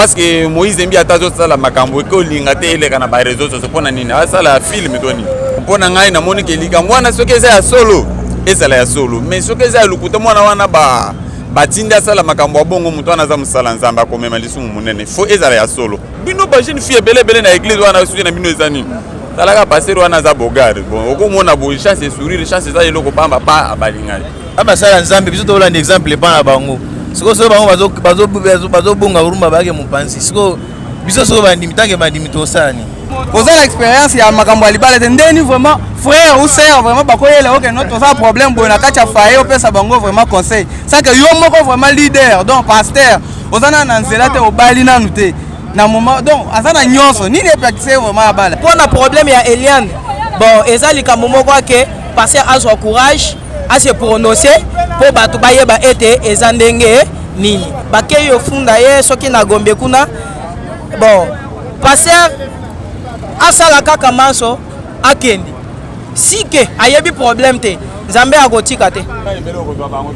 parce que Moïse Mbi atazo sala makambo ko linga te eleka na ba réseaux sociaux pona nini asala film toni pona ngai na moni ke likambo wana soki eza ya solo ezala ya solo mais soki eza ya lukuta mwana wana batinda sala makambo ya bongo mutu wana za musala nzamba komema lisumu munene fo ezala ya solo bino ba jeune fille belebele na église wana suki na bino ezani talaka passer wana za bogard bon okomona bo chance sourire chance za eloko pamba pa abalingai aba sala nzambe biso to holanda exemple pa na bango siko so bango bazo bonga urumba bake mupansi siko biso so bandimi tanke bandimi to sani poser l'expérience ya makambo ya libala ndeni vraiment frère ou sœur vraiment bakoyela OK notre ça problème boy na kacha faye opesa bango vraiment conseil ça que yo moko vraiment leader donc pasteur ozana na nzela te obali nanu te na moment donc azana nyonso ni les pratiquer vraiment abala pour na problème ya Eliane bon ezali ka momo kwa ke passer à son courage à se prononcer pour batu bayeba ete ezandenge nini bakeyo funda ye soki na gombe kuna bon passer asala kaka manso akendi sike ayebi problème te nzambe akotika te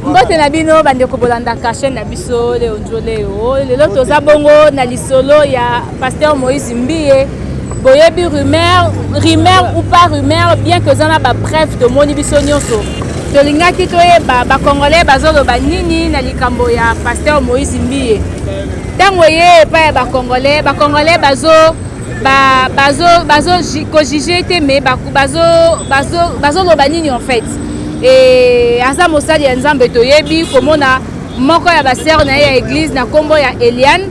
mbote na bino bandeko bolanda chaîne na biso leo njoleo lelo toza bongo na lisolo ya pasteur Moïse Mbiye boyebi rumeur ou pas rumeur bien que zana ba preuve de moni biso nyonso tolingaki toyeba bakongolais bazoloba nini na likambo ya pasteur Moïse Mbiye ntango ye pa ya bakongolais kojige te me bazoloba nini en fait et aza mosali ya nzambe toyebi komona moko ya basere na ye ya église na kombo ya Eliane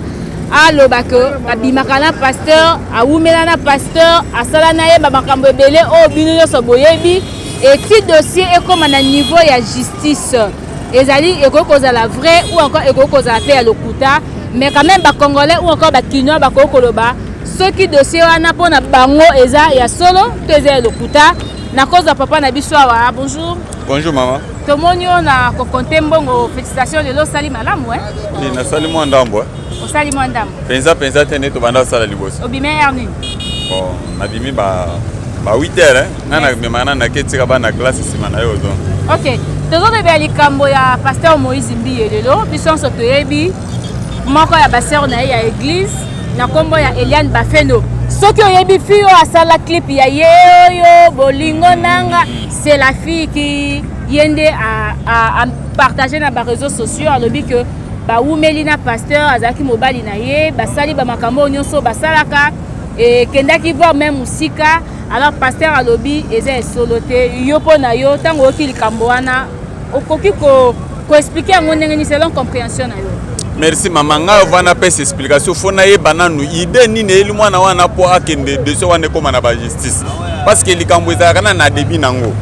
aloba ke abimaka na pasteur awumela na pasteur asala na ye bamakambo ebele oyo bino nyonso boyebi eti dossier ekoma na niveau ya justice ezali ekoki kozala vrai ou encore ekoki kozala pe ya lokuta mais quand même bakongolais ou encore bakinois bakoki koloba soki dossier wana mpona bango eza ya solo to eza ya lokuta na cause ya papa na biso awa bonjour. Bonjour maman. Tomoni na kokonte mbongo félicitations lelo sali malamu Ni na sali mo ndambo osali mo ndambo. Penza tene to banda sala liboso. Obime erni. Bon, na bimi ba 8h nana memana na ketika bana classe simana yo donc. OK. Tozo de likambo ya pasteur Moïse Mbiye lelo biso so toyebi moko ya basere na ya église na kombo ya Eliane Bafeno. Soki oyebi fille asala clip ya yeyo bolingo nanga c'est la fille qui yende à partager na ba réseaux sociaux alobi que ba umeli na pasteur azaki mobali na ye basali ba makambo nyonso basalaka et kendaki voir même musika alors pasteur alobi eza soloté yo pona yo tango okili kambo wana okoki ko expliquer ngo ndenge ni selon compréhension na yo. Merci maman nga vana pesa explication fona ye bananu idée nini eli mwana wana po akende de so wana koma na ba justice parce que likambo ezaka na débit nango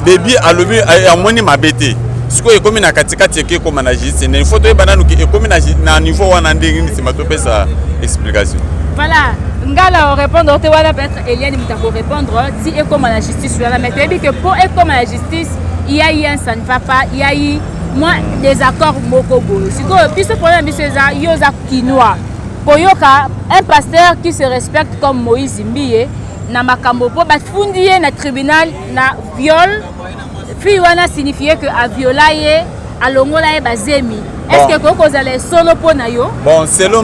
débit alobi amoni mabete siko ekomi na katikati eke koma na justice ne photo ye bananu ki ekomi na niveau wana ndenge ni sima to pesa explication. Voilà ngala répondre te wana peut-être Eliane mutako répondre si ekoma na justice wana mais tu dis que pour ekoma na justice il y a eu ça ne va pas il y a eu moi des accords moko boyo siko biso problème biso eza yoza kinois poyoka un pasteur qui se respecte comme Moïse Mbiye na makambo po bafundi ye na tribunal na viol fi wana signifier que a viola ye alongola ye bazemi est-ce que koko zale solo po na yo bon selon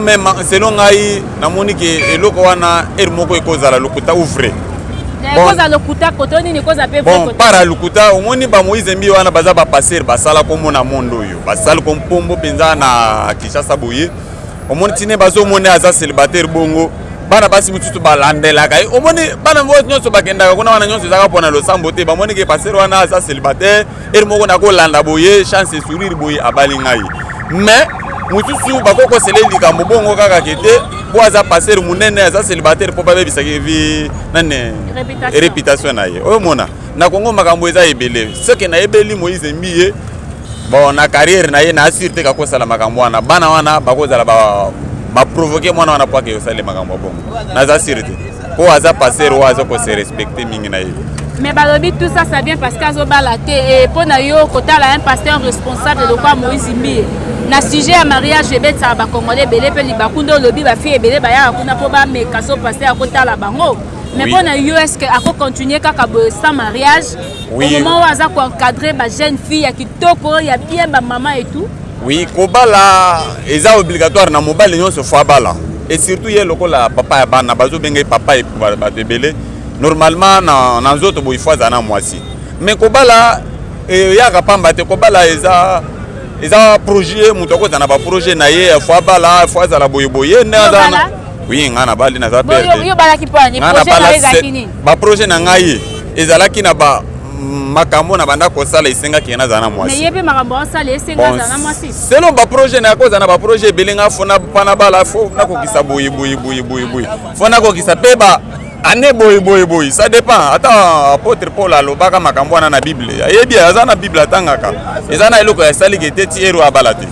ngai na moni ke eloko wana moko ekozala lokuta ouvre koza lokuta kotoni ni koza pe bon para lokuta omoni ba Moïse Mbiye wana baza ba passer basala ko mona mondo yo basala ko mpombo penza na Kinshasa boye omoni tine bazo mona aza célibataire bongo bana basi mututu balandela kai omoni bana mbo nyonso bakenda kuna wana nyonso zaka pona lo sambo te ba moni ke passer wana aza célibataire moko na ko landa boye chance sourire boye abali ngai mais mututu bakoko sele likambo bongo kaka kete po aza passer munene aza célibataire po ba bisaki vi nane réputation na ye oyo mona na Kongo makambo eza ebele soki na ebeli Moïse Mbiye bon na carrière na ye na assuré ka ko sala makambo wana bana wana bakozala ba provoquer mwana wana po ke osale makambo bongo na za assuré po aza passer o aza ko se respecter mingi na ye. Mais balobi tout ça vient parce qu'azo balate et pour na yo kotala un pasteur responsable de quoi Moïse Mbiye na sujet à mariage ebetsa ba congolais belé pe libakundo lobi ba fille belé ba ya kuna po ba me kaso pasteur kotala bango mais pour na yo est-ce que ako continuer kaka sans mariage oui. Au moment où aza ko encadrer ba jeune fille ya kitoko ya bien ba maman et tout oui kobala eza obligatoire na mobali nyonso fo bala et surtout ye lokola papa ya bana bazo benga papa et bato ebele normalement na nzoto bo ifo azana mwasi mais kobala yaka pamba te kobala eza projet mutu akozana ba projet na ye fo abala fo azala boyeboye nde azana oui nga na bali na za perde yo balaki poni projet na ezalaki nini ba projet na ngai ezalaki na ba makambo na banda kosala esengaki na zana mwasi mais yebe makambo osala esenga zana mwasi selon ba projet na kozana ba projet belenga fona pana bala fo na kokisa boye fona kokisa peba ane boye ça dépend ata apôtre Paul alobaka makambo na Bible yebi azana Bible atangaka ezana eloko ya sali gete ti ero abalate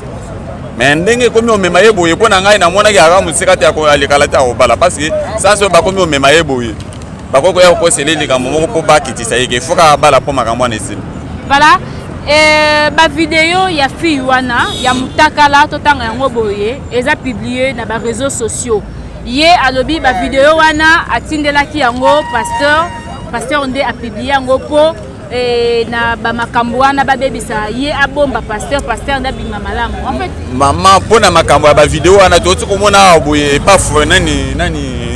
mais ndenge komi omema ye boye pona ngai na mona ki aka musika te ko alikala te obala parce que ça so ba komi omema ye boye bakoko ya ko sele likambo moko po bakitisa yeke foka bala po makambo na esili voilà ba vidéo ya fille wana ya mutakala totanga yango boye eza publié na ba réseaux sociaux ye alobi ba vidéo wana atindelaki yango pasteur nde a publié yango po na ba makambo wana ba bebisa ye abomba pasteur nda bima malamu en fait maman pona makambo ya ba vidéo wana toti komona boye pas fou nani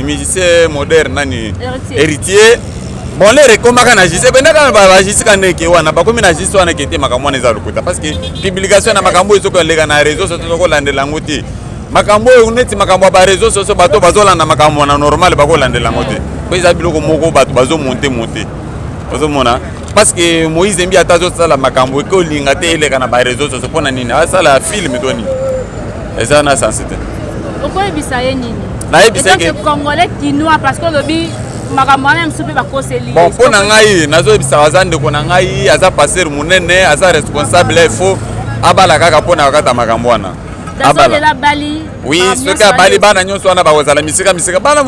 musicien moderne nani héritier bon les rekomaka na jise benda kana ba jise kana ke wana ba komi na jise wana ke te makambo eza lokuta parce que publication na makambo ezoko lega na réseaux sociaux ko landela ngoti makambo uneti makambo ba réseaux sociaux bato bazolanda makambo na normal ba ko landela ngoti ko eza biloko moko bato bazo monter bazomona parce que Moïse Mbi atazo sala makambo ko linga te elega na ba réseaux sociaux pona nini asala film toni eza na sensité okoyebisa ye nini na yebisa ke congolais kinois parce que lobi makambo wana msupe bakoseli bon pona ngai nazo yebisa azande ko na ngai aza passer munene aza responsable il faut abala kaka pona kata makambo wana abala bali oui soka bali bana nyonso wana bakozala misika bana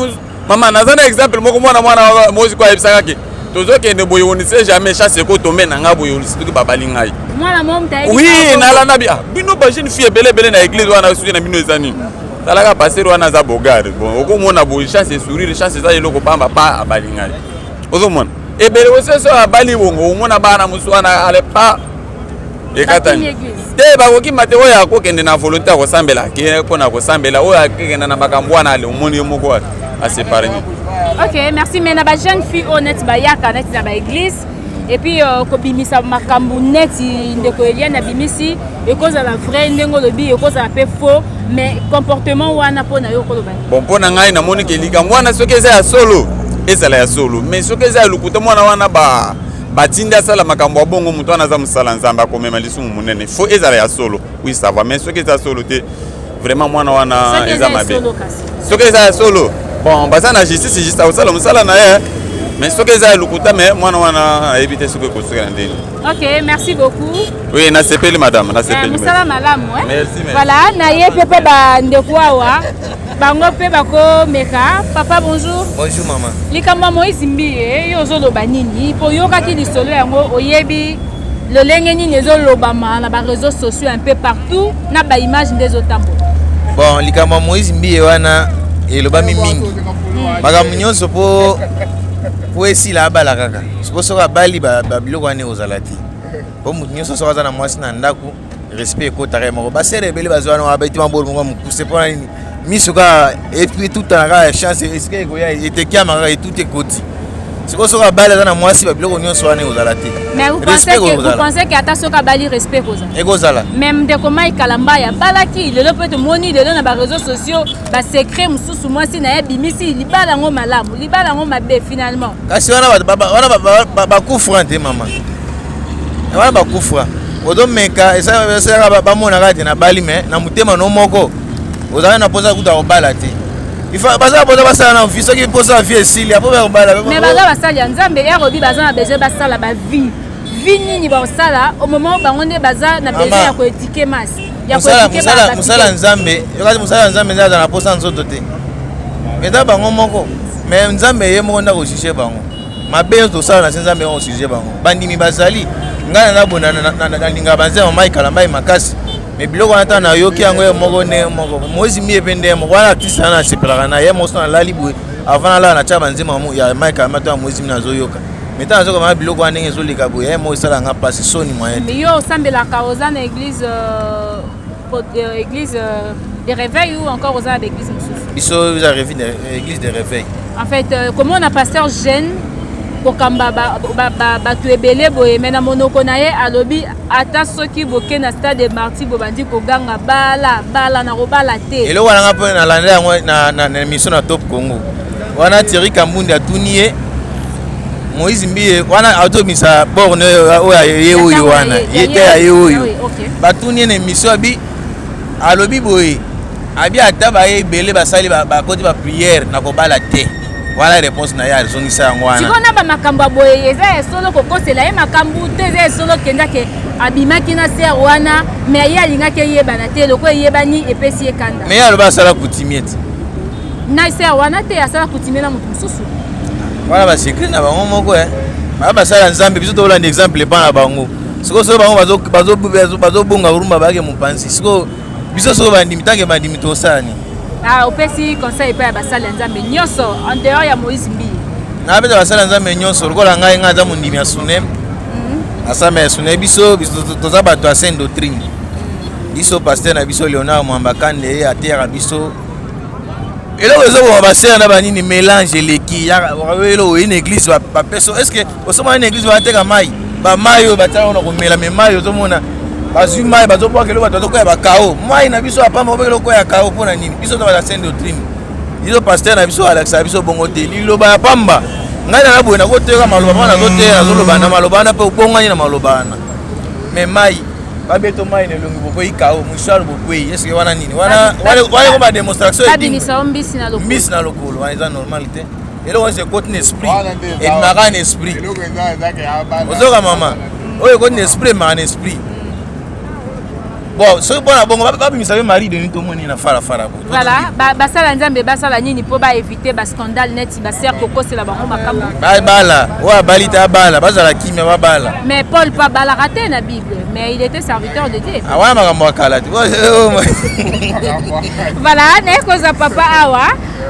mama nazana exemple moko mwana mozi kwa yebisaka ke tozokende boye onise jamais chasse ko tombe na nga boye onise ki babali ngai mwana mom tayi oui nala nabi bino ba jeune fille bele na église wana suye na bino ezani talaka passer wana za bogare bon okomona boye chance sourire chance za eloko pamba pa abali ngai ozomona ebele oseso abali bongo omona bana musu wana ale pa ekatani te bakoki mate oyo akokende na volonté akosambela ke mpona kosambela oyo akekenda na makambo wana ale omoni yo moko aseparni. Ok, merci. Mais na ba jeune fille honnête ba yaka net na ba église et puis ko bimisa makambu net ndeko Eliane na bimisi e koza la vrai ndengo lobi e koza pe faux mais comportement wana pona yo koloba. Bon pona ngai na moni ke likambo wana soki eza ya solo ezala ya solo mais soki eza ya lukuta mwana wana batinda sala makambo bongo mutu wana za musala nzamba komema lisumu munene fo ezala ya solo oui ça va mais soki eza solo te vraiment mwana wana eza mabe soki eza ya solo bon baza na justice juste osala musala na ye mais soki eza ya lukuta mais mwana wana ayebi te soki ekosuka na ndeni. Ok, merci beaucoup. Oui, na sepeli madame, na sepeli. Musala malamu hein. Merci. Voilà, na ye pepe ba ndeko awa bango pe bako meka. Papa bonjour. Bonjour maman. Likambo Moïse Mbiye yo zoloba nini po yokaki lisolo yango oyebi lolenge nini ezolobama na ba réseaux sociaux un peu partout na ba image ndezo tambo. Bon, likambo Moïse Mbiye wana elobami mingi. Makambo nyonso po esila abala kaka. Sokosoka bali ba biloko wana ozala te. Po mutu nyonso soka za na mwasi na ndako respect ekotaka moko basere ebele bazwa wana babeti mabolo moko mokuse mpona nini misoka epuis tout en chance eske ekoya etekiamaka etut ekoti sikosoka bali aza na mwasi babiloko nyonso wana ekozala te. Mais vous pensez que ata soka bali respect kozala ekozala même ndeko mai kalamba ya balaki lelo pe tomoni lelo na ba réseaux sociaux ba secret mususu mwasi na ye bimisi libala ngo malamu libala ngo mabe finalement kasi wana bakufra te mama wana bakufra odomeka esalaka bamonaka te na bali me na motema no moko ozala na mposa kuta kobala te baza mposa basala na vie soki mposa ya vie esili apo bakobala mais baza basali ya nzambe erobi baza na besoin basala bavie vie nini basala au moment bango nde baza na besoin ya koetike masi mosala nzambe yokati mosala ya nzambe nde aza na mposa nzoto te eza bango moko mais nzambe ye moko nda kojuge bango mabe tosala na se nzambe yango kojuge bango bandimi bazali ngai nazabona nalinga banzema mai kalambai makasi mais biloko wana ntango nayoki yango ye moko nde moko Moïse Mbiye mpe nde moko wana artiste wana nasepelaka na ye moso nalali boye avant nalala natya banzema ya mai kalamba to ya Moïse Mbiye nazoyoka mais ntango nazokamana biloko wana ndenge ezoleka boye ye moko esalanga mpasi soni moyen mais yo osambelaka oza na église de réveil ou encore oza na baéglise mosusu biso eza église de réveil. En fait, comment on a pasteur jeune pour kamba bato ebele boye mena monoko na ye alobi ata soki boke na stade de martyr bobandi koganga bala na robala te. Elo wana ngapo na landa yango na émission na Top Congo. Wana Thierry Kambundi atuniye Moïse Mbie wana automisa borne oya yeoyo wana yete ya yeoyo. Batuniye na émission abi alobi boye abi ata ba ebele basali ba koti ba prière na kobala te. Voilà réponse na ya zongisa yango wana. Sikona ba makambo boye eza solo kokosela ye makambo te eza solo kenda ke abimaki na ser wana mais ye alingaki yebana te loko yebani epesi ye kanda. Mais aloba sala coutumiette. Na ser wana te asala coutumier na mutu mususu. Voilà ba secret na bango moko ba sala nzambe biso to holanda exemple pa na bango. Siko so bango bazo bonga urumba bake mupanzi. Siko biso so bandimi tanke bandimi to sani. Ah, opesi conseil pa basala nzambe nyoso en dehors ya Moïse Mbie. Na beta basala nzambe nyoso lokola ngai ngaza mondimi ya sunem. Asama ya sunem biso toza bato ya sainte doctrine. Biso pasteur na biso Léonard Mwambakande ya terre biso. Elo ezo bo basera na banini mélange leki ya elo une église ba peso est-ce que osoma une église ba teka mai ba mayo batala na komela me mayo zomona bazui mai bazopoa kelo bato koya ba kao mai na biso apamba obekelo koya kao pona nini biso to ba sainte doctrine biso pasteur na biso Alexa biso bongo te liloba ya pamba ngai na boye na koteka maloba bana zotera zoloba na maloba na pe ubongani na maloba na me mai babeto mai ne longi boko ikao mushalo boko est-ce que wana nini wana ko ba démonstration mbisi na lokolo wana eza normalité elo on se côté esprit et maran esprit ozoka mama oyo côté esprit maran esprit bon so bona bongo ba bimisa be mari de ni to moni na fara voilà basala nzambe basala nini po ba éviter ba scandale net ba ser kokosela bango makambo bala wa balita bala bazala kimia ba bala mais Paul pas bala raté na Bible mais il était serviteur de Dieu awa makambo akala ti voilà neko za papa awa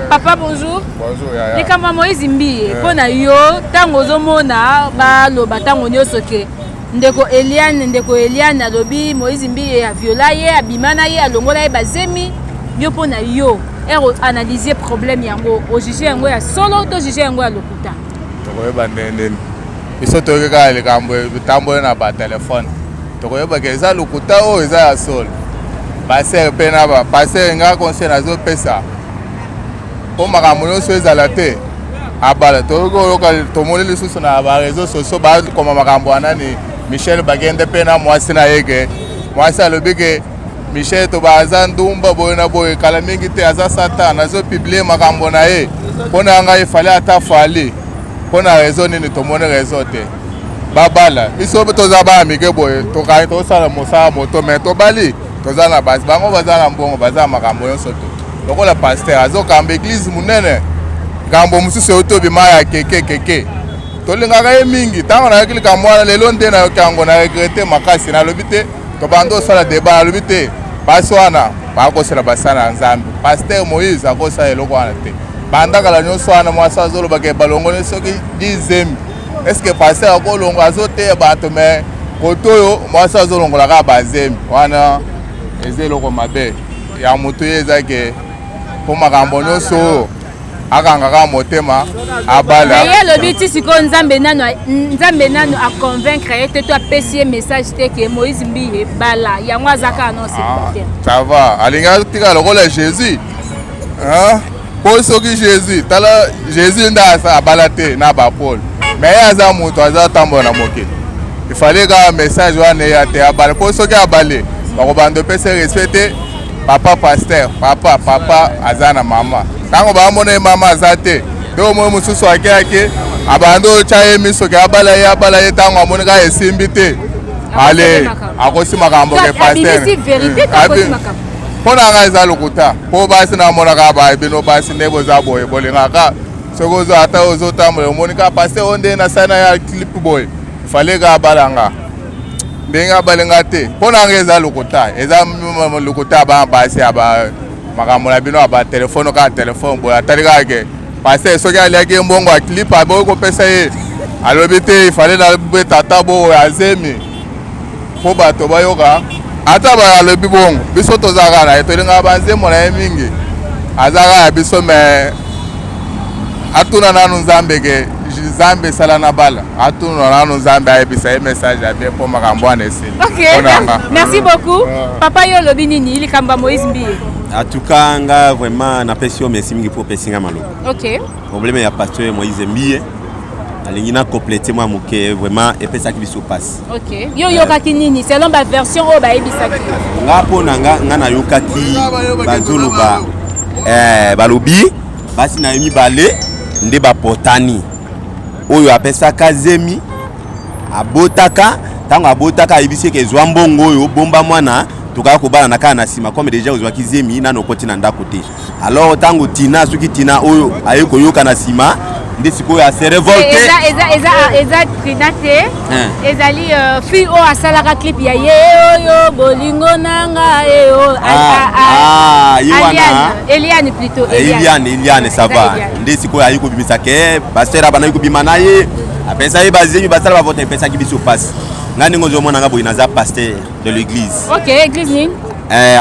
papa bonjour bonjour ni kama Moïse Mbie pona yo tango zomona ba loba tango nyoso ke ndeko Eliane alobi Moïse Mbie a viola ye abimana ye alongola ye bazemi yo pona yo ero analyser problème yango o juger yango ya solo to juger yango ya lokuta tokoyeba ndende biso toyeka likambo bitambo na ba telefone tokoyeba ke eza lokuta o eza ya solo baser pe na ba baser nga conseil nazo pesa po makambo nyonso ezala te abala toyoka tomoni lisusu na ba réseaux sociaux ba koma makambo anani Michel bagende pe na mwasi na yeke mwasi alobi ke Michel to baza ndumba boye na boye kala mingi te aza satan azo publier makambo na ye pona nga ifale ata fali pona raison nini tomoni raison te babala biso toza ba amike boye tokai tosala mosala moto me tobali toza na basi bango baza na mbongo baza makambo nyonso te lokola pasteur azokamba église munene ngambo mosusu otobima ya keke tolingaka ye mingi ntango nayaki likambo wana lelo nde nayoki yango na regrete makasi nalobi te tobanda osala deba nalobi te basi wana bakosala basala ya nzambe paster Moïse akosala eloko wana te bandakala nyonso wana mwasi azolobaka balongoli soki 10 estce paster akolongo azoteya bato me koto oyo mwasi azolongolaka bazemi wana eza eloko mabe ya moto ye ezake mpo makambo nyonso oyo akangaka motema abala ye alobi ti sikoyo nzambe nano aconvaincre ye te to apesi ye message te ke Moïse Mbie bala yango azaka anonce ça va alinga tika lokola Jésus po soki Jésus tala Jésus nde abala te na bapaul mais ye aza moto aza tambola na moke ifale kaka message wana eya te abala po soki abale bakobanda opesa respect te papa pasteur papa aza na mama ntango bamona ye mama aza te nde omoi mosusu akeyaki abanda otya ye miso ke abala ye ntango amoni kaka esimbi te ale akosi makambo ke pasteur mpo na nga eza lokuta mpo basi namonaka bino basi nde boza boye bolingaka soki ozo ata ozotambola omoni kaka pasteur o nde nasana ya clip boye ifale kaka abalanga ndenge abalinga te mpo na nga eza lokuta eza lokuta bana basi makambo na bino aba telefone kaka telefone boye atali kaka ke paster soki aliaki mbongo ya clip aboyi kopesa ye alobi te ifale nabeta ata boye azemi mpo bato bayoka ata alobi bongo biso tozaka na ye tolingaka banzembo na ye mingi azaka ya biso me atuna nanu nzambe ke nzambe sala na bala atuna nanu nzambe ayebisa ye message ya bien po makambo wana esili. Ok, merci beaucoup. Papa yo lobi nini likambo Moïse Mbiye? En tout cas, nga vraiment na pesio merci mingi pour pesinga malo. Ok. Problème ya pasteur Moïse Mbiye. Alingi na compléter moi moke vraiment et pesa ki biso passe. Ok. Yo yokaki nini selon ba version o ba ebisaki. Nga pona nga na yokaki bazolo balobi basi na yemi balé nde ba potani. Oyo apesa kazemi abotaka tango abotaka ibisi ke zwambongo oyo bomba mwana tukaka kobala na kana sima comme déjà ozwaki zemi na nokoti na ndako te. Alors tango tina suki tina oyo ayeko yoka na sima nde sikoyo a se révolté. Eza trinate. Ezali fi o asalaka clip ya ye oyo bolingo nanga eo. Eliane plutôt. Eliane ça va. Nde sikoyo ayeko bimisa ke pasteur bana yeko bimana ye. Apesa ye bazemi basala ba vote pesa ki biso passe. Ngani ngozo mona nga boyina za pasteur de l'église. OK, église nini?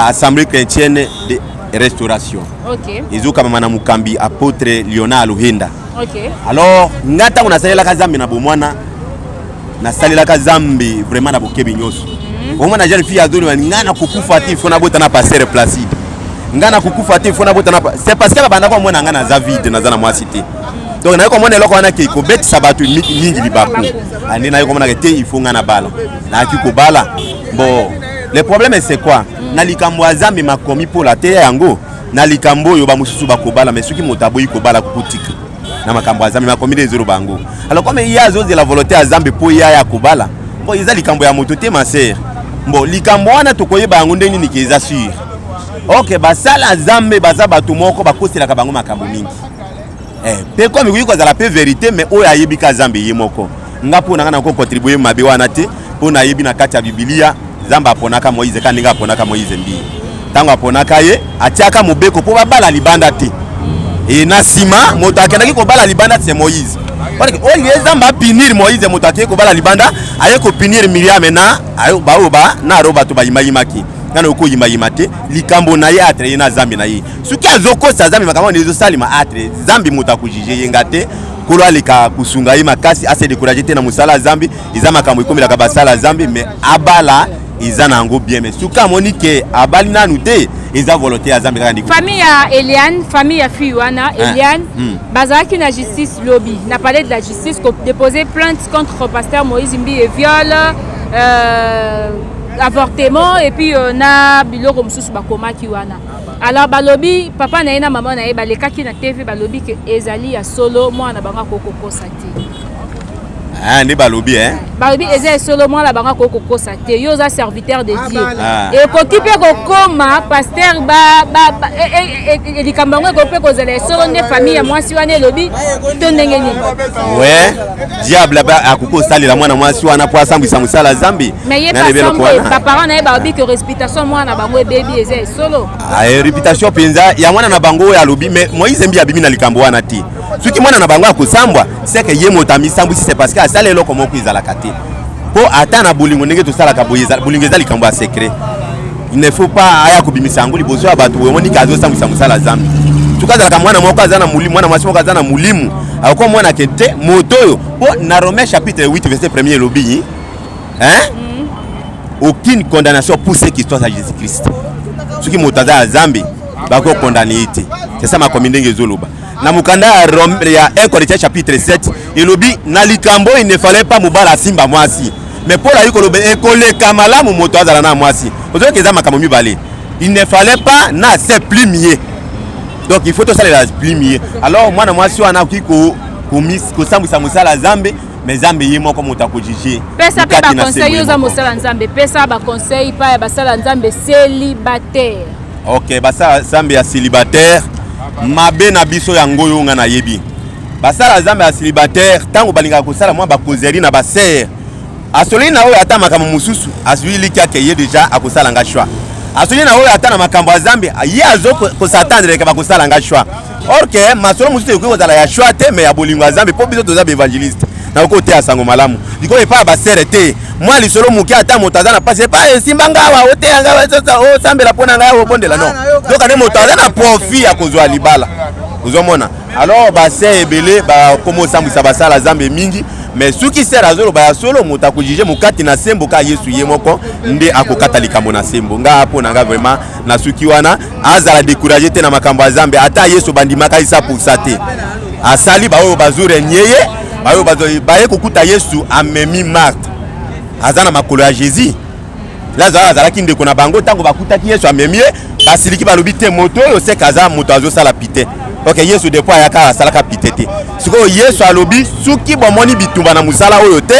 Assemblée chrétienne de restauration. OK. Izuka mama na mukambi apôtre Lionel Luhinda. OK. Alors ngata kuna salela kazambi na bomwana na salela kazambi vraiment na bokebi nyoso. Au moins na jeune fille azoni ngana kukufa ti fona bota na passer Placide. Ngana kukufa ti fona bota na c'est parce que banda kwa mwana ngana za vide na za na mwasité. Donc na ko mwana eloko wana ke ko bet sabatu mingi libako. Andi na ko mwana ke il faut ngana bala. Na ki ko bala. Bon, le problème c'est quoi? Na likambo azambi makomi pour la terre yango. Na likambo yo ba mususu ba ko bala mais soki motaboyi ko bala kukutika. Na makambo azambi makomi des zero bango. Alors comme il y a de la volonté azambi pour ya kobala. Bon iza likambo ya moto te ma sœur. Bon likambo wana to koyeba bango ndeni ni keza sur. OK basala azambe baza bato moko bakosela ka bango makambo mingi. Pe comme oui kozala pe vérité mais oyo ayebika azambe ye moko. Nga pona ngana ko contribuer mabe wana te pona yebi na kati ya Biblia zamba aponaka Moïse kaninga aponaka Moïse Mbiye. Tango aponaka ye atiaka mobeko po babala libanda te. Et na sima moto akendaki ko bala libanda c'est Moïse. Parce que au lieu zamba punir Moïse moto akendaki ko bala libanda aye ko punir Miriam na ayo baoba na roba to bayimayimaki. Kana ko yimayimate likambo na ye atre na zambi na ye. Suki azoko sa zambi makambo nezo salima atre zambi moto akujije yengate kolo alika kusunga ye makasi ase décourager te na musala zambi iza makambo ikomela ka basala zambi mais abala iza nango bien mais suka monike abali nanu te iza volonté ya zambi kandi famille ya Eliane famille ya Fiwana Eliane bazaki na justice lobby na parlé de la justice ko déposer plainte contre pasteur Moïse Mbiye viol avortement et puis na biloko mususu bakoma kiwana. Alors balobi papa na ina maman na ye balekaki na TV balobi que ezali ya solo mwana banga kokokosa te. Ne balobi balobi ezali solo mwana banga kokokosa te yo za serviteur de Dieu. Et kokipe kokoma pasteur likambango kope kozala solo ne famille ya mwasi wana lobi to ndenge nini. Ouais, diable ba akokosa la mwana mwasi wana po asambisa musala zambi. Mais ye pas parents na ye balobi que réputation mwana bango baby ezali solo. Réputation penza ya mwana na bango ya lobi mais Moïse Mbiye abimi na likambo wana ti. Suki mwana na bango akosambwa c'est que ye motami sambu si c'est parce que asala eloko moko izala kate. Po ata na bolingo ndenge to sala ka boyeza bolingo ezali likambo ya secret. Il ne faut pas aya kobimisa ngo liboso ya bato we moni kazo sambisa musala zambi. Tukaza ka mwana moko azana mulimu mwana mwasi moko azana mulimu. Ako mwana kente motoyo po na Romains chapitre 8 verset 1er lobi. Aucune condamnation pour ceux qui sont à Jésus-Christ. Ceux qui motaza à Zambi bako condamné été. C'est ça ma commune ngezoloba. Na mukanda ya 1 Corinthiens chapitre 7, il lobi na likambo il ne fallait pas mubala simba mwasi. Mais pour la yiko lobe ekole kamala mu motaza na mwasi. Ozo keza makambo mibale. Il ne fallait pas na se plimier. Donc il faut tout ça les plimier. Alors moi na mwasi wana kiko komis ko sambisa musala Zambe mais Zambe yemo comme otako jije. Pesa pe ba conseil yo za musala Nzambe, pesa ba conseil pa ya basala Nzambe célibataire. OK, basala Zambe ya célibataire mabe na biso ya ngoyo nga na yebi. Basala Zambe ya célibataire tango balinga ko sala mwa ba kozeri na ba sœur. Asoli na oyo ata makambo mususu aswili kya ke ye déjà akosala nga choix. Asoli na oyo ata na makambo ya Zambe ye azo ko s'attendre ke ba kosala nga choix. Or que masolo mususu ko zala ya choix te mais ya bolingo ya Zambe po biso to za évangéliste. na côté ya sango malamu diko pas ba serete moi li solo muki ata moto na passe pas simba ngawa ote ngawa sasa o sambela pona ngawa bondela non donc ane moto na profit ya kozwa libala uzomona alors ba se ebele ba komo sambisa basala zambe mingi mais soki sera zolo ba solo moto akujije mukati na sembo ka Yesu ye moko nde akokata likambo na sembo nga pona nga vraiment na suki wana azala décourager te na makambo ya zambe ata Yesu bandimaka isa pour ça te asali ba oyo bazure nyeye ba oyo baye kokuta Yesu amemi Marthe azana makolo ya Jésus Lazare azalaki ndeko na bango tango bakutaki Yesu amemi basiliki balobi te moto oyo se kaza moto azosala pite OK Yesu depuis ayaka asalaka pite te siko Yesu alobi suki bomoni bitumba na musala oyo te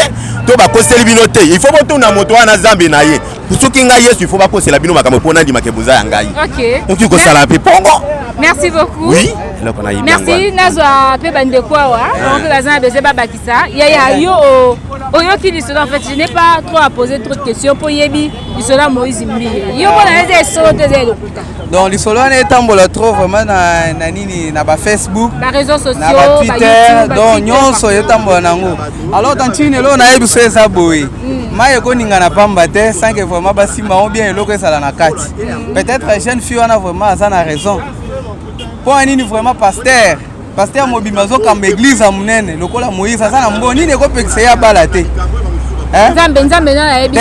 to bakoseli bino te il faut botuna moto wana zambe na ye suki nga Yesu il faut bakosela bino makambo pona ndi makebuza ya ngai OK donc il kosala pe pongo. Merci beaucoup. Oui. Merci nazwa pe bande kwa wa on peut bazana beze babakisa ya yo oyo qui dit cela en fait je n'ai pas trop à poser trop de questions pour yebi cela Moïse Mbiye yo bona eze solo te ze lokuta donc lisolo na etambola trop vraiment na nini na ba Facebook ba réseaux sociaux na ba Twitter donc nyonso etambola nango alors tantine lo na yebi so eza boye maye ko ninga na pamba te sans que vraiment basima on bien eloko esala na kati peut-être jeune fille wana vraiment aza na raison pour nini vraiment pasteur mobima zo kamba église a munene lokola Moïse aza na mboni nini ko pekse ya bala te nzambe na yebi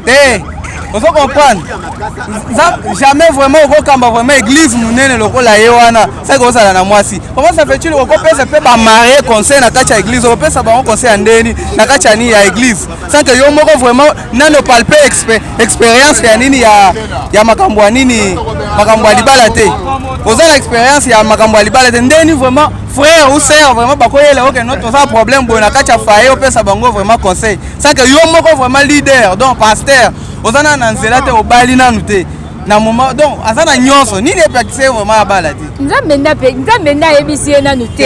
te vous comprendre jamais vraiment au kamba vraiment église munene lokola ye wana ça que ça na mwasi comment ça fait-il au pesa pe ba marier conseil na kacha église au pesa ba conseil andeni na kacha ni ya église sans que yo moko vraiment nano palper expérience ya nini ya makambo nini makambo libala te oza expérience ya makambo libala te ndeni vraiment frère ou sœur vraiment bakoyela OK notre ça problème bon na kacha faye au pesa bango vraiment conseil sans que yo moko vraiment leader donc pasteur ozana na nzela te obali nanu te na moment donc azana nyonso nini epakise vraiment abala te nzambe nda yebisi nanu te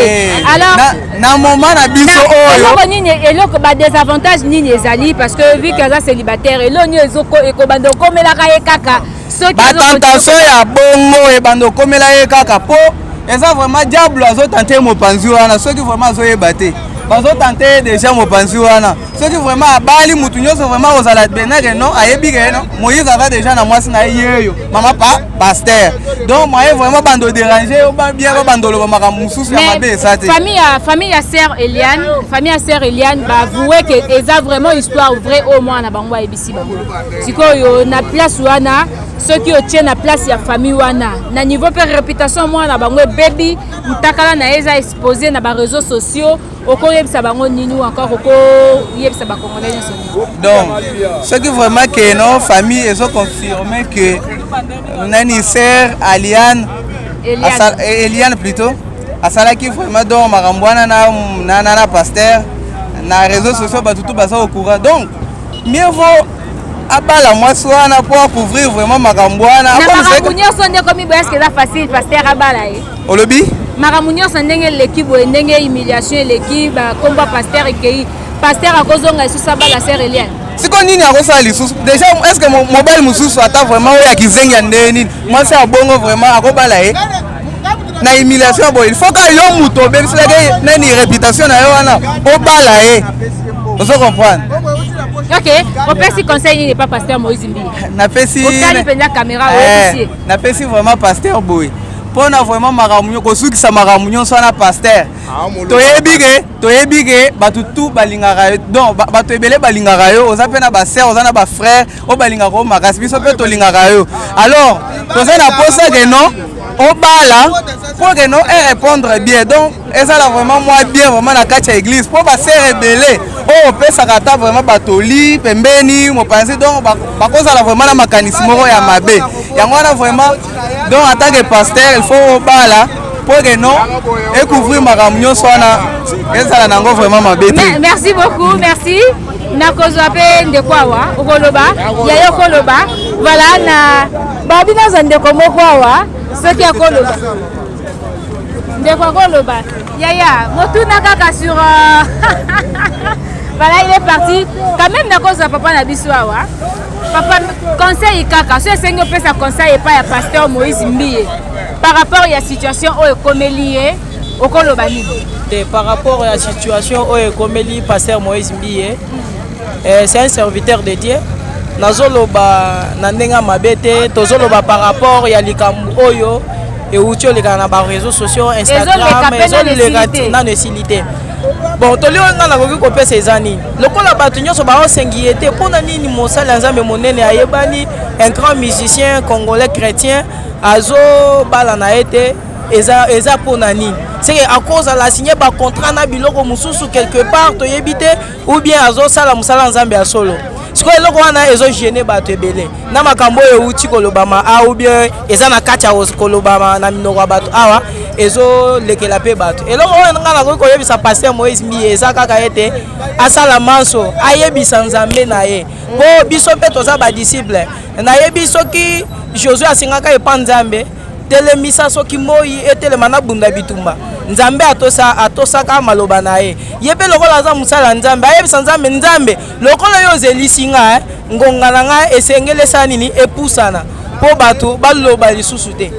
alors na moment na biso oyo nini eloko ba désavantage nini ezali parce que vu que za célibataire eloni ezoko ekobando komelaka ye kaka soki batentation ya bongo ebando komela ye kaka po eza vraiment diable azotante mopanzi wana soki vraiment azoyeba te bazotante déjà mopanzi wana soki vraiment abali mutu nyonso vraiment ozala benake non ayebi ke non Moïse aza déjà na mwasi na yeyo mama pa pasteur donc moi vraiment bando déranger o ba bien bando lo makambo mususu ya mabe ça te famille ya sœur Eliane ba avouer que eza vraiment histoire vraie au moins na bango ayebisi bango sikoyo na place wana soki otie na place ya famille wana na niveau pe réputation moi na bango baby mutakala na eza exposé na ba réseaux sociaux oko yebisa bango nini ou encore oko yebisa ba congolais nyonso donc ce qui vraiment que nos familles ils ont confirmé que nani sœur Eliane plutôt asalaki vraiment donc marambwana na pasteur na réseaux sociaux batutu basa au courant donc mieux vaut abala mwasi wana pour couvrir vraiment makambwana makambo nyonso ndeko mibo est-ce que ça facile pasteur abala ye olobi makambo nyonso ndenge l'équipe ndenge humiliation l'équipe combat pasteur ekei pasteur akozonga isusu abala sœur Eliane siko nini akosala lisusu déjà est-ce que mobile mususu ata vraiment oyo akizengi ande nini mwasi abongo vraiment akobala ye na humiliation boy il faut que yo muto obebiselaki nani réputation na yo wana obala ye ozo comprendre OK opesi conseil nini pas pasteur Moïse Mbiye napesi otali penza caméra officier napesi vraiment pasteur boy pona vraiment maramunyo kosukisa maramunyo sana pasteur toyebi ke batutu balingaka yo donc bato ebele balingaka yo oza pe na ba sœur oza na ba frère o balingaka ko makasi biso pe tolingaka yo alors toza na posa que non obala pour que non répondre bien donc ezala vraiment moi bien vraiment na kati ya église pour ba sœur ebele o opesaka ta vraiment batoli pembeni mopanzi donc bakozala vraiment na makanisi moko ya mabe yango wana vraiment donc en tant que pasteur il faut obala pour que non et couvrir makambo nyonso wana ezala nango vraiment mabe te. Merci beaucoup, merci. Nakozwa pe ndeko awa okoloba ya yokoloba voilà na babina za ndeko moko awa soki akoloba ndeko akoloba yaya motuna kaka sur voilà il est parti quand même nakozwa papa na biso awa papa conseil kaka so esengi opesa conseil epai ya pasteur Moïse Mbiye par rapport à la situation où il est okoloba nini par rapport à la situation oyo ekomeli pasteur Moïse Mbiye c'est un serviteur de Dieu nazoloba na ndenge mabe te tozoloba par rapport ya likambo oyo euti olekana na baréseaux sociaux Instagram ezoleka nano esili te bon tolionga nakoki kopesa eza nini lokola bato nyonso baosengi ye te mpona nini mosali ya nzambe monene ayebani un grand musicien congolais chrétien azobala na ye te eza mpona nini seke akozala signé bacontrat na biloko mosusu quelque part toyebi te ou bien azosala mosala nzambe ya solo sikoyo eloko wana ezogene bato ebele na makambo oyo euti kolobama a ou bien eza na kati ya kolobama na minoko ya bato awa ezolekela mpe bato eloko oyo nga nakoki koyebisa paster Moïse Mbiye eza kaka ete asala manso ayebisa nzambe na ye mpo biso mpe toza badisiple nayebi soki Josué asingaka epa nzambe telemisa soki moi etelema na bunda bitumba nzambe atosaka maloba na ye ye mpe lokola aza mosala nzambe ayebisa nzambe nzambe lokola yo ozelisi nga ngonga na nga esengelesa nini epusana mpo bato baloba lisusu te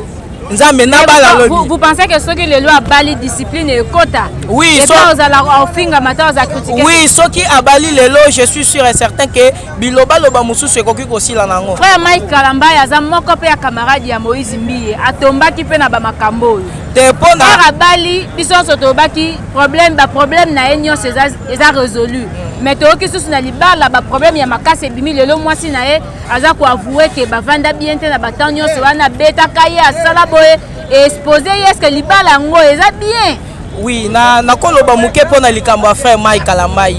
nzambe nabala lobi vous pensez que soki lelo abali discipline ekota oui ozala ofinga mata oza critiquer oui soki abali lelo je suis sûr et certain que biloba loba mosusu ekoki kosila nango frère Mike Kalambai aza moko mpe ya camarade ya Moïse Mbiye atombaki mpe na bamakambo oyo te mpona abali biso nyonso tobaki baproblème na ye nyonso eza résolu mais toyoki susu na libala baproblème ya makasi ebimi lelo mwasi na ye aza koavoue ke bavanda bien te na batemps nyonso wana abetaka ye asala boye expose ye eske libala yango eza bien oui nakoloba moke mpona likambo ya frère Mike Kalambai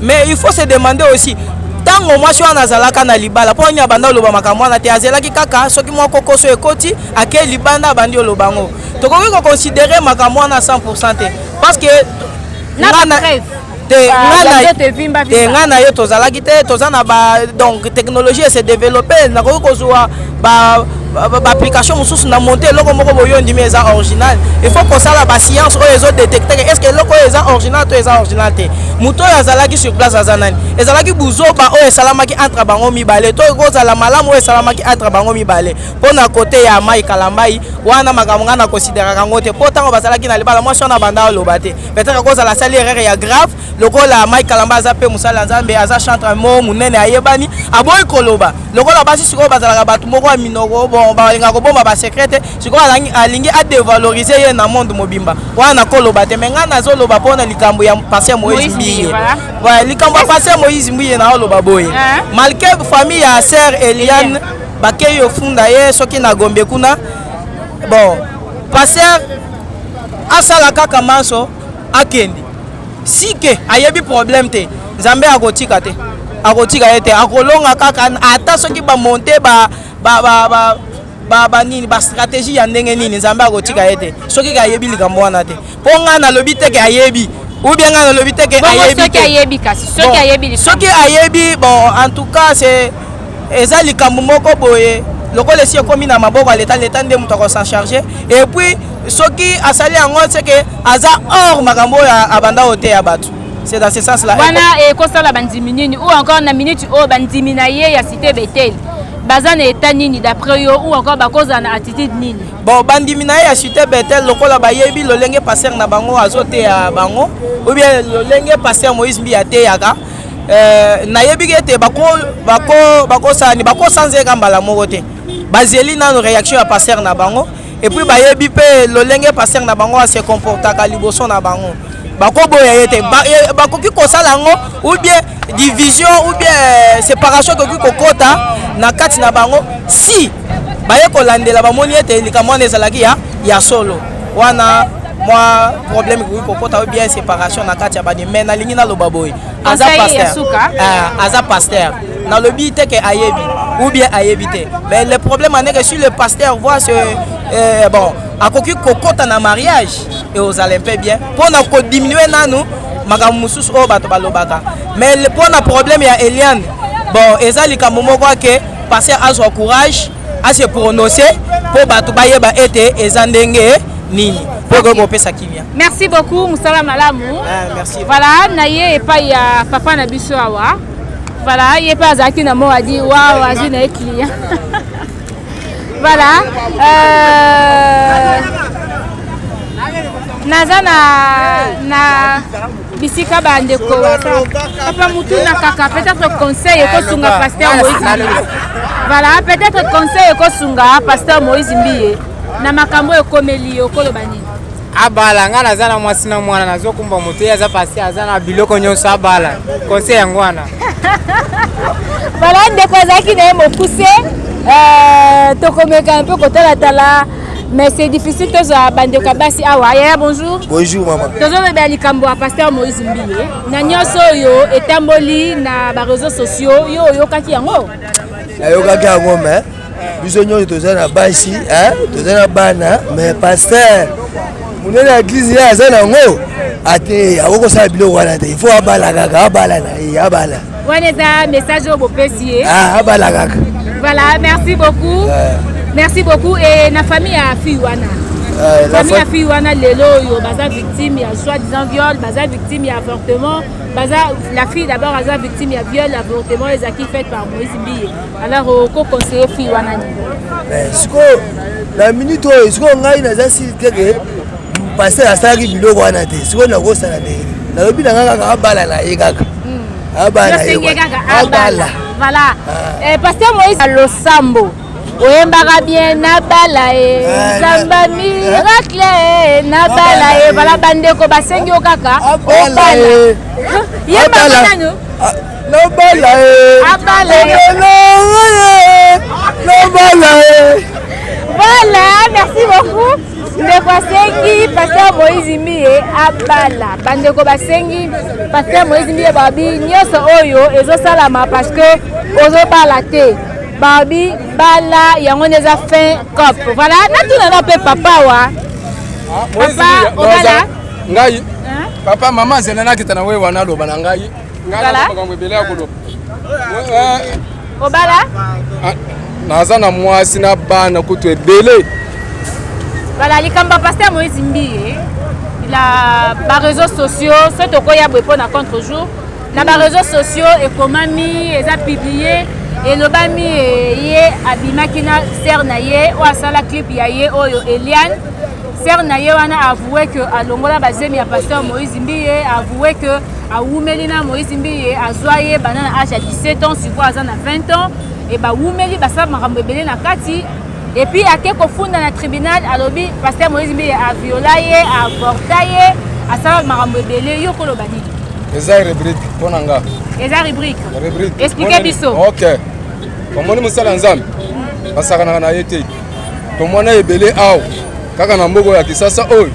mais il faut se demander aussi ntango mwasi wana azalaka na libala mpo nini abanda oloba makambo wana te azelaki kaka soki moko koso ekoti ake libanda abandi oloba yango tokoki koconsidere makambo wana 100% te parce que nga na ye tozalaki te toza na donc technologie ese développé nakoki kozwa baapplication mosusu na monte eloko moko boyo ndimi eza original il faut kosala bascience oyo ezodetecteke est ce que eloko oyo eza original to eza original te moto oyo azalaki sur place aza nani ezalaki buzoba oyo esalamaki entre bango mibale to ekozala malamu oyo esalamaki entre bango mibale mpo na kote ya Mike Kalambai wana makambo nga nakonsideraka yango te mpo ntango bazalaki na libala mwasi wana banda oloba te peut-être kozala asali erreur ya grave lokola Mike Kalambai aza mpe mosala nzambe aza chantre mo monene ayebani aboyi koloba lokola basi sikoyo bazalaka bato moko ya minoko bon balinga kobomba basekret te sikoyo alingi adevalorize ye na monde mobimba wana koloba te me nga nazoloba mpona likambo ya paster Moïse Mbiye likambo ya paster Moïse Mbiye na oloba boye malke famille ya sœur Eliane bakei ofunda ye soki na Gombe kuna bon paster asala kaka manso akende sike ayebi problème te nzambe akotika te akotika ye te akolonga kaka ata soki bamonte nini bastratégie ya ndenge nini nzambe akotika ye te soki kayebi likambo wana te mpo nga nalobi teke ayebi ou bien nga nalobi teke ayebi te soki ayebi bon en tout cas c'est eza likambo moko boye lokola esi ekomi na maboko ya leta nde moto akosan charge et puis soki asali yango seke aza hors makambo oyo abanda ote ya bato c'est dans ce sens là wana ekosala bandimi nini ou encore na minute oyo bandimi na ye ya cité Bethel baza na état nini d'après yo ou encore bakozala na attitude nini bon bandimi na ye ya cité Bethel lokola bayebi lolenge paster na bango azoteya bango ou bien lolenge paster Moïse Mbiye ateyaka nayebi ete bakosani bakosanzeka mbala moko te bazeli nano réaction ya paster na bango et puis bayebi mpe lolenge paster na bango ase comportaka liboso na bango bakoboya ye te bakoki kosala yango ou bien division ou bien séparation koki kokota na kati na bango si baye kolandela bamoni ete likambo wana ezalaki ya solo wana mwa problème koki kokota ou bien séparation na kati ya bani mais nalingi naloba boye aza paster nalobi te ke ayebi ou bien ayebi te mais le problème ane que si le pasteur voit ce bon akoki kokota na mariage et ozala mpe bien mpona kodiminue nanu makambo mosusu oyo bato balobaka mais mpona problème ya Eliane bon eza likambo moko ake pasteur azwa courage ase prononce mpo bato bayeba ete eza ndenge nini mpo kopesa kimia. Merci beaucoup musala malamu. Merci. Voilà na ye epai ya papa na biso awa voilà ye pa azaki na mo adi waouh azwi na client voilà naza na bisika bandeko papa mutuna kaka peut-être conseil ekosunga pasteur Moïse Mbiye. Voilà, peut-être conseil ekosunga pasteur Moïse Mbiye na makambo ekomeli okoloba nini? Abala nga naza na mwasi na mwana nazokumba moto ye aza pasi aza na biloko nyonso abala conseil yango wana. Voilà, ndeko azalaki na ye mokuse tokomeka un peu kotalatala. Mais c'est difficile que bandeko basi awa. Yaya, bonjour. Bonjour maman. Tozoloba likambo ya pasteur Moïse Mbiye. Na nyonso oyo etamboli na ba réseaux sociaux yo kaki yango. Yo kaki yango mais biso nyonso toza na basi, toza na bana mais pasteur munene église ya za nango ate akoko sala biloko wana te. Il faut abala kaka, abala na abala. Wana za message au bopesi. Abala kaka. Voilà, merci beaucoup. Merci beaucoup. Et la famille a fui wana. La famille a fui wana lelo yo baza victime ya soi-disant viol, baza victime ya avortement, baza la fille d'abord baza victime ya viol, avortement les acquis faits par Moïse Mbiye. Alors au conseiller fui wana ni. Mais siko la minute oyo siko ngai naza si keke passer asalaki biloko wana te. Siko na ko sala te. Na lobi na kaka abala na ye kaka. Abala. Abala. Voilà. Pasteur Moïse Losambo. Oyembaka bien na bala e Samba miracle na bala e voilà bandeko basengi o kaka obala yembaka nanu na bala e abala na bala e voilà merci beaucoup ndeko basengi pasteur Moïse Mbiye abala bandeko basengi pasteur Moïse Mbiye babi nyonso oyo ezosalama parce que ozobala te Babi bala yango neza fin cop. Voilà, natuna na pe papa wa. Papa obala ngai. Papa mama zelana kitana we wana loba na ngai. Ngai ko ngwebele akolo. Obala? Naza na mwasi na bana kutu ebele. Voilà, likamba pasteur Moïse Mbiye. Il a ba réseaux sociaux, ce to ko ya bwepo na contre jour. Na ba réseaux sociaux et comment mi eza publié et le bami ye abimaki na sœur na ye o asala clip ya ye oyo Eliane sœur na ye wana avoué que alongola bazemi ya pasteur Moïse Mbiye avoué que awumeli na Moïse Mbiye azwa ye banana âge à 17 ans siko aza na 20 ans et ba wumeli basala makambo ebele na kati et puis ake kofunda na tribunal alobi pasteur Moïse Mbiye a viola ye avorta ye asala makambo ebele yo koloba nini eza rubrique ponanga eza rubrique expliquez biso OK komoni musala nzambe basakana na yete komona ebele aw kaka na mbogo ya kisasa oyo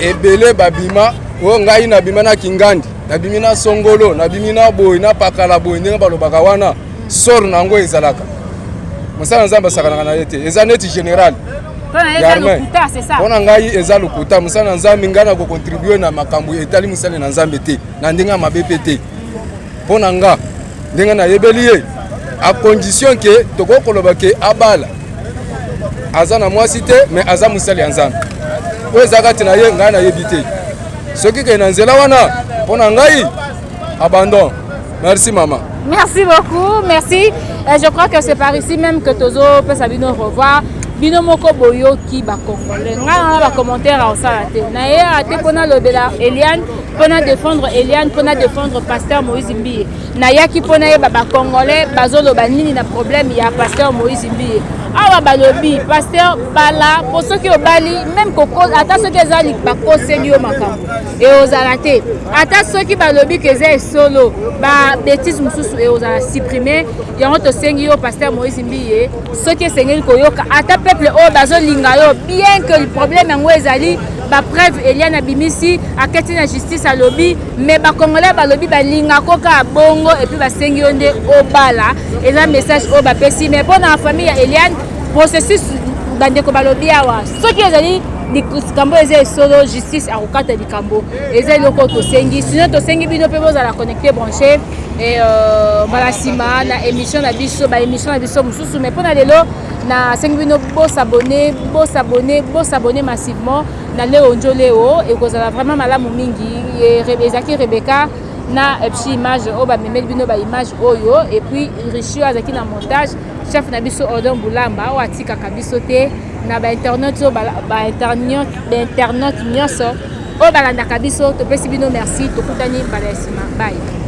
ebele babima o ngai na bima na kingandi na bimi na songolo na bimi na boy na pakala boy ndenge balobaka wana sor nango ezalaka musala nzambe basakana na yete eza neti général pona ngai eza lokuta musala nzambe ngana ko contribuer na makambo etali musala na nzambe te na ndenge mabepe te pona nga ndenge na yebeli ye à condition que toko koloba ke abala aza na mwasi te mais aza musali ya nzambe oyo ezaka te na ye ngai na yebi te soki ke na nzela wana pona ngai abandon. Merci maman. Merci beaucoup, merci. Je crois que c'est par ici même que Tozo peut s'abino revoir. Bino moko boyo ki ba congolais. Nga ba commentaire au salate. Na ye ate pona lobela Eliane, pona défendre Eliane, pona défendre pasteur Moïse Mbiye. Na ya ki pona ye ba congolais bazo loba nini na problème ya pasteur Moïse Mbiye. Awa ba lobi pasteur bala pour ceux qui obali même koko ata ceux qui ezali ba conseiller au makambo. Et aux alaté. Ata ceux qui ba lobi que c'est solo ba bêtise mususu et aux ala supprimer. Yango to sengi au pasteur Moïse Mbiye. Ceux qui sengeli koyoka ata peuple o bazo lingayo bien que le problème en ezali ba preuve Eliane abimisi aketi na justice à lobby mais ba congolais ba lobby ba linga koka bongo et puis ba sengi onde obala et un message au ba pesi mais pour la famille ya Eliane processus bandeko ba lobby awa ceux qui ezali likambo eza solo justice à okata likambo eza loko to sengi sinon to sengi bino pe bozala connecté branché et voilà sima na émission na biso ba émission na biso mususu mais pour na lelo na sengi bino bo s'abonner massivement na leo njoleo et kozala vraiment malamu mingi ezaki Rebecca na epsi image o ba memeli bino ba image oyo et puis Richio azaki na montage chef na biso Odon Bulamba o atika kabiso te na ba internet so ba internet nyonso oyo balandaka biso topesi bino merci tokutani mbala ya nsima bye.